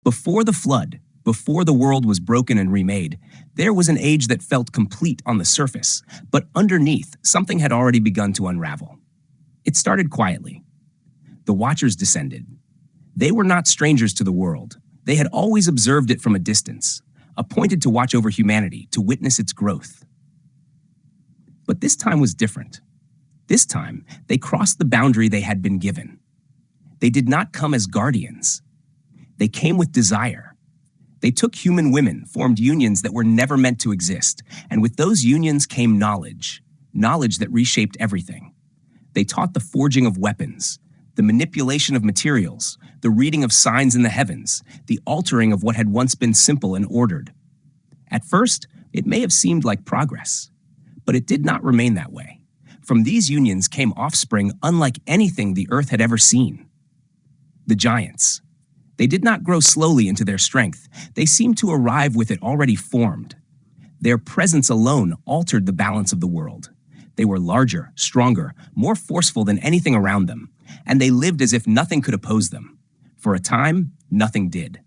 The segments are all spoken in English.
Before the flood, before the world was broken and remade, there was an age that felt complete on the surface, but underneath, something had already begun to unravel. It started quietly. The Watchers descended. They were not strangers to the world. They had always observed it from a distance, appointed to watch over humanity, to witness its growth. But this time was different. This time, they crossed the boundary they had been given. They did not come as guardians. They came with desire. They took human women, formed unions that were never meant to exist, and with those unions came knowledge that reshaped everything. They taught the forging of weapons, the manipulation of materials, the reading of signs in the heavens, the altering of what had once been simple and ordered. At first, it may have seemed like progress, but it did not remain that way. From these unions came offspring unlike anything the earth had ever seen. The giants. They did not grow slowly into their strength. They seemed to arrive with it already formed. Their presence alone altered the balance of the world. They were larger, stronger, more forceful than anything around them, and they lived as if nothing could oppose them. For a time, nothing did.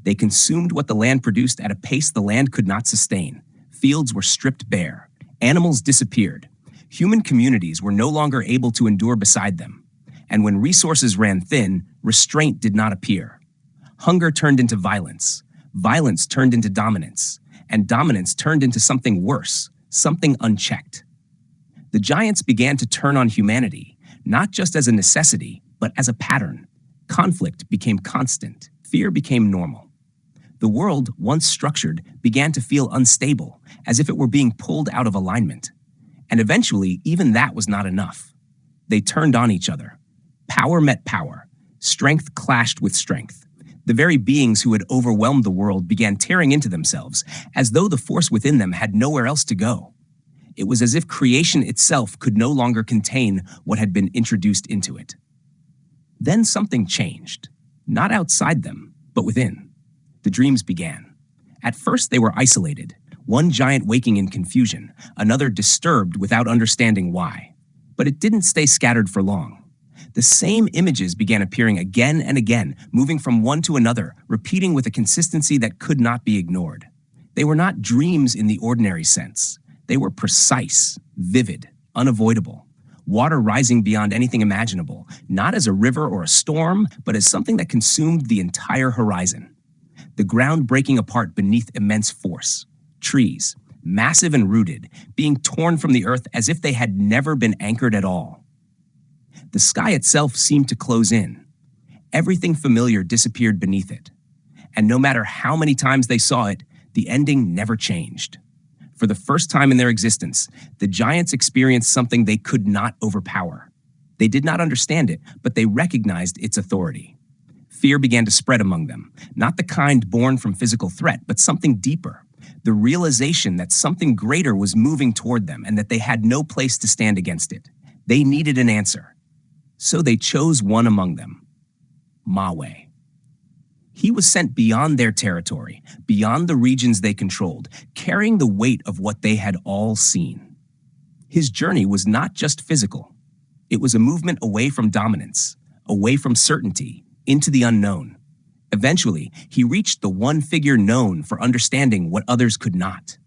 They consumed what the land produced at a pace the land could not sustain. Fields were stripped bare. Animals disappeared. Human communities were no longer able to endure beside them. And when resources ran thin, restraint did not appear. Hunger turned into violence. Violence turned into dominance. And dominance turned into something worse, something unchecked. The giants began to turn on humanity, not just as a necessity, but as a pattern. Conflict became constant. Fear became normal. The world, once structured, began to feel unstable, as if it were being pulled out of alignment. And eventually, even that was not enough. They turned on each other. Power met power. Strength clashed with strength. The very beings who had overwhelmed the world began tearing into themselves, as though the force within them had nowhere else to go. It was as if creation itself could no longer contain what had been introduced into it. Then something changed, not outside them, but within. The dreams began. At first they were isolated, one giant waking in confusion, another disturbed without understanding why. But it didn't stay scattered for long. The same images began appearing again and again, moving from one to another, repeating with a consistency that could not be ignored. They were not dreams in the ordinary sense. They were precise, vivid, unavoidable. Water rising beyond anything imaginable, not as a river or a storm, but as something that consumed the entire horizon. The ground breaking apart beneath immense force. Trees, massive and rooted, being torn from the earth as if they had never been anchored at all. The sky itself seemed to close in. Everything familiar disappeared beneath it. And no matter how many times they saw it, the ending never changed. For the first time in their existence, the giants experienced something they could not overpower. They did not understand it, but they recognized its authority. Fear began to spread among them, not the kind born from physical threat, but something deeper. The realization that something greater was moving toward them and that they had no place to stand against it. They needed an answer. So they chose one among them, Mahway. He was sent beyond their territory, beyond the regions they controlled, carrying the weight of what they had all seen. His journey was not just physical. It was a movement away from dominance, away from certainty, into the unknown. Eventually, he reached the one figure known for understanding what others could not.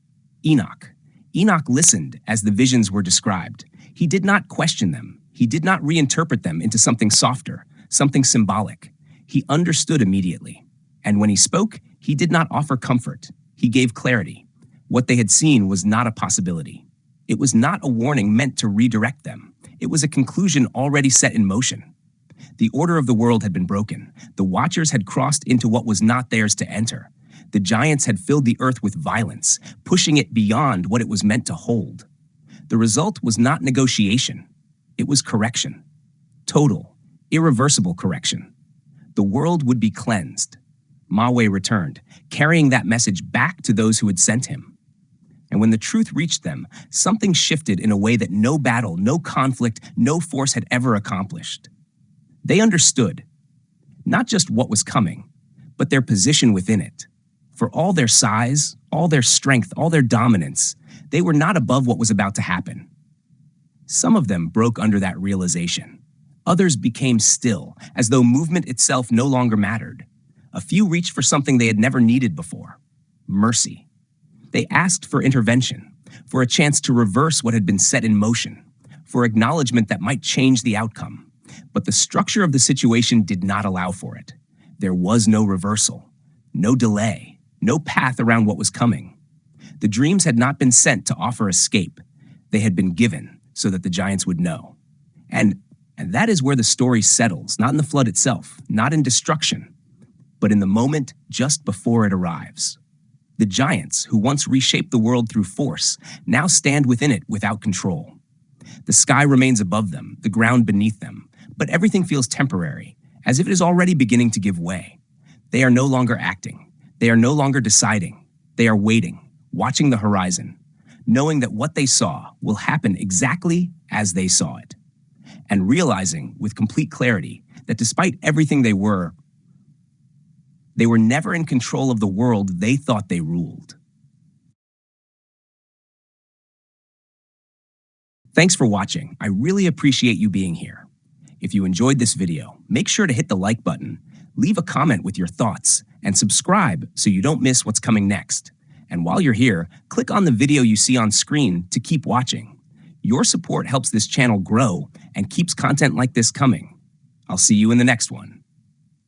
Enoch. Enoch listened as the visions were described. He did not question them. He did not reinterpret them into something softer, something symbolic. He understood immediately. And when he spoke, he did not offer comfort. He gave clarity. What they had seen was not a possibility. It was not a warning meant to redirect them. It was a conclusion already set in motion. The order of the world had been broken. The Watchers had crossed into what was not theirs to enter. The giants had filled the earth with violence, pushing it beyond what it was meant to hold. The result was not negotiation. It was correction. Total, irreversible correction. The world would be cleansed. Mahway returned, carrying that message back to those who had sent him. And when the truth reached them, something shifted in a way that no battle, no conflict, no force had ever accomplished. They understood, not just what was coming, but their position within it. For all their size, all their strength, all their dominance, they were not above what was about to happen. Some of them broke under that realization. Others became still, as though movement itself no longer mattered. A few reached for something they had never needed before: mercy. They asked for intervention, for a chance to reverse what had been set in motion, for acknowledgement that might change the outcome. But the structure of the situation did not allow for it. There was no reversal, no delay, no path around what was coming. The dreams had not been sent to offer escape. They had been given so that the giants would know. And that is where the story settles, not in the flood itself, not in destruction, but in the moment just before it arrives. The giants, who once reshaped the world through force, now stand within it without control. The sky remains above them, the ground beneath them, but everything feels temporary, as if it is already beginning to give way. They are no longer acting. They are no longer deciding. They are waiting, watching the horizon, knowing that what they saw will happen exactly as they saw it, and realizing with complete clarity that despite everything they were never in control of the world they thought they ruled. Thanks for watching. I really appreciate you being here. If you enjoyed this video, make sure to hit the like button, leave a comment with your thoughts, and subscribe so you don't miss what's coming next. And while you're here, click on the video you see on screen to keep watching. Your support helps this channel grow and keeps content like this coming. I'll see you in the next one.